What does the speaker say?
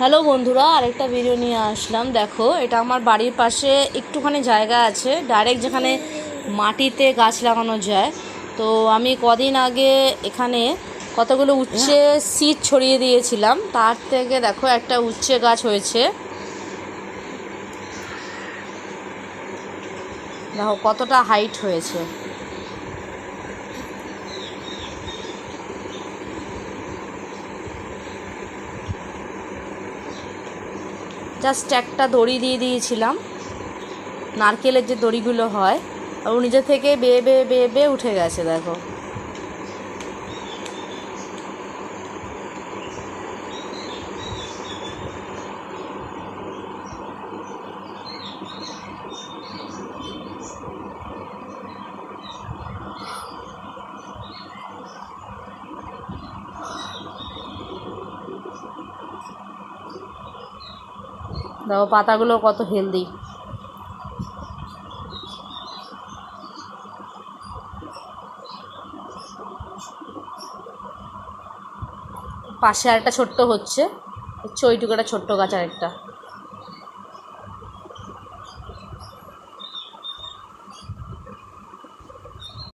Hello বন্ধুরা, আরেকটা video নিয়ে আসলাম। দেখো, এটা আমার বাড়ির পাশে একটুখানি জায়গা আছে, ডাইরেক্ট যেখানে মাটিতে গাছ লাগানো যায়। তো আমি কদিন আগে এখানে কতগুলো উচ্ছে সিড ছড়িয়ে দিয়েছিলাম, তার থেকে দেখো একটা উচ্ছে গাছ হয়েছে। দেখো কতটা হাইট হয়েছে। জাস্ট একটা দড়ি দিয়ে দিয়েছিলাম, নারকেলের যে দড়িগুলো হয়, আর নিজে থেকে বেয়ে বেয়ে বেয়ে বেয়ে উঠে গেছে। দেখো দেখো পাতাগুলো কত হেলদি। পাশে আরেকটা ছোট্ট হচ্ছে, ওই টুকুটা ছোট্ট গাছ আরেকটা।